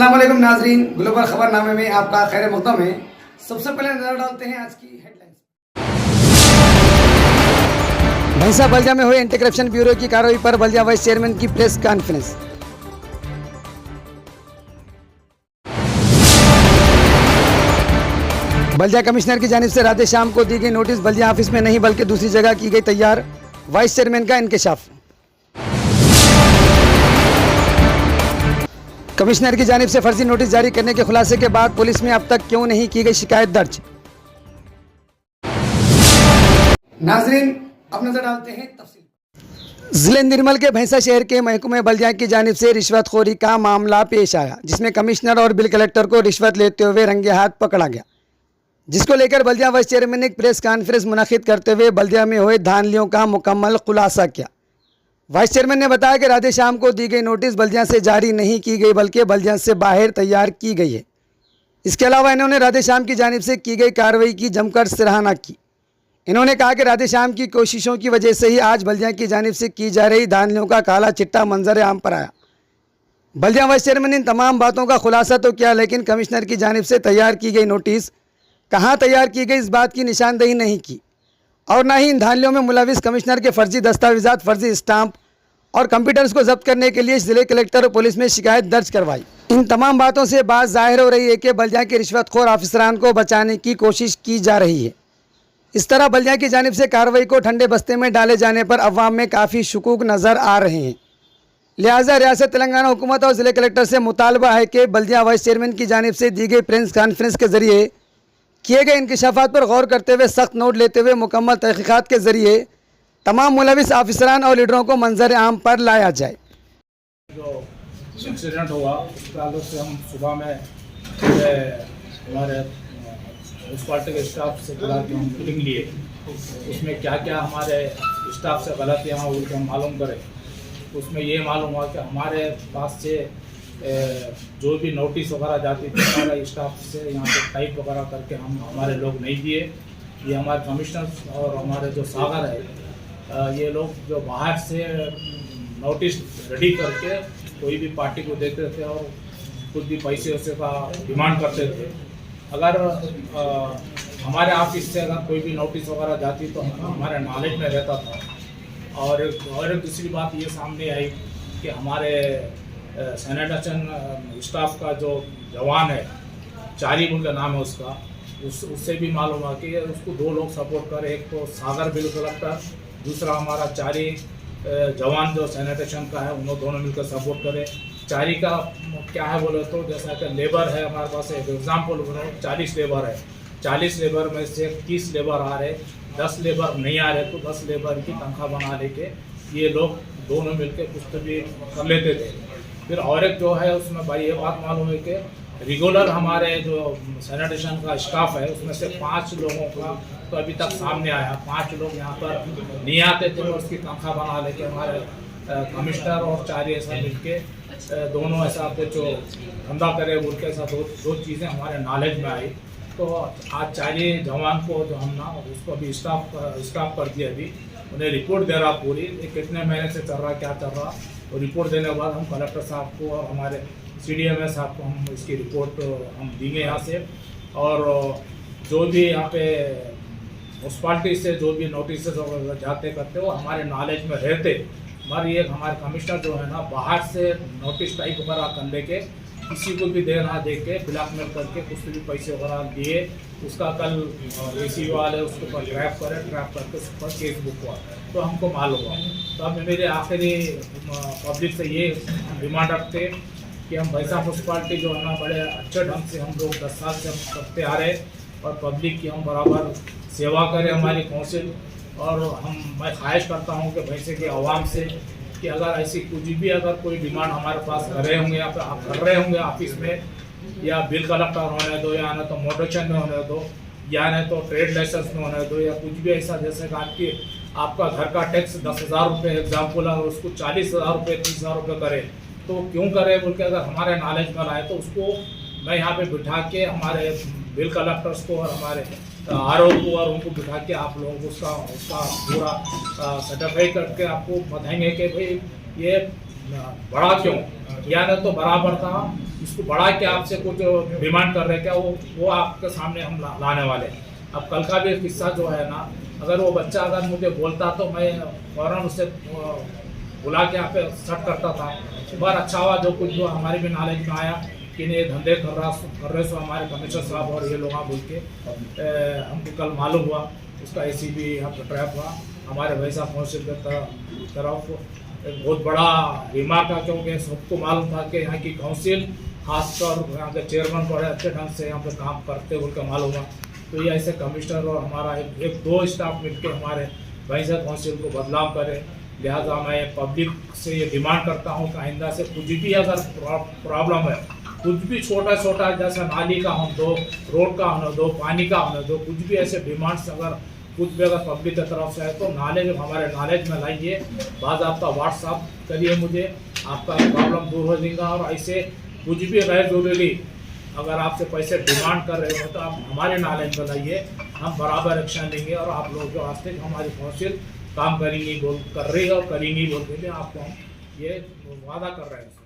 अस्सलाम वालेकुम नाजरीन, ग्लोबल खबरनामे में आपका खैर मक़दम है। सबसे पहले नजर डालते हैं आज की हेडलाइंस। भैंसा बल्दिया में हुए एंटी करप्शन ब्यूरो की कार्रवाई पर बल्दिया वाइस चेयरमैन की प्रेस कॉन्फ्रेंस। बल्दिया कमिश्नर की जानिब से राधे श्याम को दी गई नोटिस बल्दिया ऑफिस में नहीं बल्कि दूसरी जगह की गई तैयार, वाइस चेयरमैन का इंकशाफ। कमिश्नर की जानिब से फर्जी नोटिस जारी करने के खुलासे के बाद पुलिस में अब तक क्यों नहीं की गई शिकायत दर्ज। नाजरीन अब नजर डालते हैं तफसील। जिले निर्मल के भैंसा शहर के महकमे बल्दिया की जानिब से रिश्वतखोरी का मामला पेश आया, जिसमें कमिश्नर और बिल कलेक्टर को रिश्वत लेते हुए रंगे हाथ पकड़ा गया, जिसको लेकर बल्दिया वाइस चेयरमैन ने एक प्रेस कॉन्फ्रेंस मुनक्किद करते हुए बल्दिया में हुए धांधलियों का मुकम्मल खुलासा किया। वाइस चेयरमैन ने बताया कि राधे श्याम को दी गई नोटिस बल्दिया से जारी नहीं की गई बल्कि बल्दिया से बाहर तैयार की गई है। इसके अलावा इन्होंने राधे श्याम की जानिब से की गई कार्रवाई की जमकर सराहना की। इन्होंने कहा कि राधे श्याम की कोशिशों की वजह से ही आज बल्दिया की जानिब से की जा रही धांधलियों का काला चिट्टा मंजर आम पर आया। बल्दिया वाइस चेयरमैन ने इन तमाम बातों का खुलासा तो किया, लेकिन कमिश्नर की जानिब से तैयार की गई नोटिस कहाँ तैयार की गई इस बात की निशानदेही नहीं की, और न ही इन धांधलियों में मुलविस कमिश्नर के फर्जी दस्तावेजात, फर्जी स्टाम्प और कंप्यूटर्स को जब्त करने के लिए जिले कलेक्टर और पुलिस में शिकायत दर्ज करवाई। इन तमाम बातों से बात जाहिर हो रही है कि बल्दिया के रिश्वतखोर ऑफिसरान को बचाने की कोशिश की जा रही है। इस तरह बल्दिया की जानिब से कार्रवाई को ठंडे बस्ते में डाले जाने पर अवाम में काफ़ी शुकूक नज़र आ रहे हैं। लिहाजा रियासत तेलंगाना हुकूमत और जिले कलेक्टर से मुतालबा है कि बल्दिया वाइस चेयरमैन की जानिब से दी गई प्रेस कॉन्फ्रेंस के जरिए किए गए इंकशाफात पर गौर करते हुए सख्त नोट लेते हुए मुकम्मल तहकीकात के जरिए तमाम मुलविस ऑफिसरान और लीडरों को मंजर आम पर लाया जाए। जो एक्सीडेंट हुआ उसके ताल्लुक से हम सुबह में हमारे उस पार्टी के स्टाफ से बुला के हम मीटिंग लिए, उसमें क्या क्या हमारे स्टाफ से गलतियाँ हुई कि हम मालूम करें। उसमें ये मालूम हुआ कि हमारे पास से जो भी नोटिस वगैरह जाती थी हमारे स्टाफ से यहाँ पे टाइप वगैरह करके हम हमारे लोग नहीं दिए। ये हमारे कमिश्नर और हमारे जो सागर है ये लोग जो बाहर से नोटिस रेडी करके कोई भी पार्टी को देते थे और खुद भी पैसे वैसे का डिमांड करते थे। अगर हमारे ऑफिस से अगर कोई भी नोटिस वगैरह जाती तो हमारे नॉलेज में रहता था। और एक दूसरी बात ये सामने आई कि हमारे सैनिटेशन स्टाफ का जो जवान है, चारी उनका नाम है उसका, उससे भी मालूम हुआ कि उसको दो लोग सपोर्ट कर, एक तो सागर बिल कलेक्टर, दूसरा हमारा चारी जवान जो सैनिटेशन का है, उन्होंने दोनों मिलकर सपोर्ट करे। चारी का क्या है बोले तो जैसा कि लेबर है हमारे पास, एक एग्जाम्पल बोलो 40 लेबर है, 40 लेबर में से 30 लेबर आ रहे, 10 लेबर नहीं आ रहे, तो 10 लेबर की तनख्वाह बना लेके ये लोग दोनों मिलकर कुछ तो भी कर लेते थे। फिर और एक जो है उसमें भाई ये बात मालूम है कि रेगुलर हमारे जो सैनिटेशन का स्टाफ है उसमें से 5 लोगों का तो अभी तक सामने आया, 5 लोग यहाँ पर नहीं आते थे और उसकी तनख्वाह बना लेके हमारे कमिश्नर और चारी ऐसा मिलके दोनों ऐसा पे जो धंधा करे उनके ऐसा दो चीज़ें हमारे नॉलेज में आई। तो आज चारी जवान को जो हम ना उसको अभी स्टाफ कर दिया, अभी उन्हें रिपोर्ट दे रहा पूरी कितने महीने से चल रहा क्या चल रहा, और रिपोर्ट देने के बाद हम कलेक्टर साहब को और हमारे CDM साहब को हम इसकी रिपोर्ट हम देंगे यहाँ से। और जो भी यहाँ पे म्यूनसिपाल्टी से जो भी नोटिस जाते करते वो हमारे नॉलेज में रहते, मगर ये हमारे कमिश्नर जो है ना बाहर से नोटिस टाइप वगैरह कर लेके किसी को भी दे के ब्लैकमेल करके कुछ भी पैसे वगैरह दिए, उसका कल AC वाले उसके ऊपर ट्रैप करके उस पर केस बुक हुआ तो हमको मालूम हुआ। तो अब मेरे आखिरी पब्लिक से ये डिमांड रखते कि हम भैंसा म्यूनसिपाल्टी जो है ना बड़े अच्छे ढंग से हम लोग 10 साल से हम करते आ रहे और पब्लिक की हम बराबर सेवा करें हमारी काउंसिल। और मैं ख्वाहिश करता हूँ कि भैंसे के आवाम से कि अगर ऐसी कुछ भी अगर कोई डिमांड हमारे पास कर रहे होंगे या फिर आप कर रहे होंगे ऑफिस में, या बिल कलेक्टर होने दो, या न तो मोटेशन में होने दो, या नहीं तो ट्रेड लाइसेंस में होने दो, या कुछ भी ऐसा जैसे कि आपका घर का टैक्स 10,000 रुपये एग्जाम्पल है और उसको 40,000 रुपये 30,000 रुपये करे तो क्यों करे बोल के अगर हमारे नॉलेज में लाए तो उसको मैं यहाँ पे बिठा के हमारे बिल कलेक्टर्स को और हमारे RO को और उनको बिठा के आप लोगों को उसका पूरा सर्टिफाई करके आपको बताएंगे कि भाई ये बड़ा क्यों, या न तो बराबर था इसको बढ़ा के आपसे कुछ डिमांड कर रहे हैं क्या, वो आपके सामने हम लाने वाले हैं। अब कल का भी किस्सा जो है ना, अगर वो बच्चा अगर मुझे बोलता तो मैं फौरन उससे बुला के यहाँ पे सेट करता था। बार अच्छा हुआ जो कुछ जो हमारे भी नॉलेज में आया कि ये धंधे कर रहे सो हमारे कमिश्नर साहब और ये लोग बोल के हमको कल मालूम हुआ। उसका ACB यहाँ पर ट्रैप हुआ हमारे वैसा काउंसिल की तरफ। एक बहुत बड़ा रिमार्क था, क्योंकि सबको मालूम था कि यहाँ की काउंसिल खासकर यहाँ के चेयरमैन बड़े अच्छे ढंग से यहाँ पे काम करते उनका मालूम हुआ। तो ये ऐसे कमिश्नर और हमारा एक दो स्टाफ मिलकर हमारे वैसा काउंसिल को बदलाव करे। लिहाजा मैं पब्लिक से ये डिमांड करता हूँ कि आइंदा से कुछ भी अगर प्रॉब्लम है, कुछ भी छोटा छोटा जैसा नाली का होने दो, रोड का होने दो, पानी का होने दो, कुछ भी ऐसे डिमांड्स अगर कुछ भी अगर पब्लिक की तरफ से है तो हमारे नॉलेज में लाइए। बाद आपका व्हाट्सअप करिए मुझे, आपका प्रॉब्लम दूर हो जाएगा। और ऐसे कुछ भी गैर जरूरी अगर आपसे पैसे डिमांड कर रहे हो तो आप हमारे नॉलेज में लाइए, हम बराबर एक्शन लेंगे और आप लोग जो आज तक हमारी काउंसिल काम करेंगी कर रही है और करेंगी बोल के आपको हम ये वादा कर रहे हैं।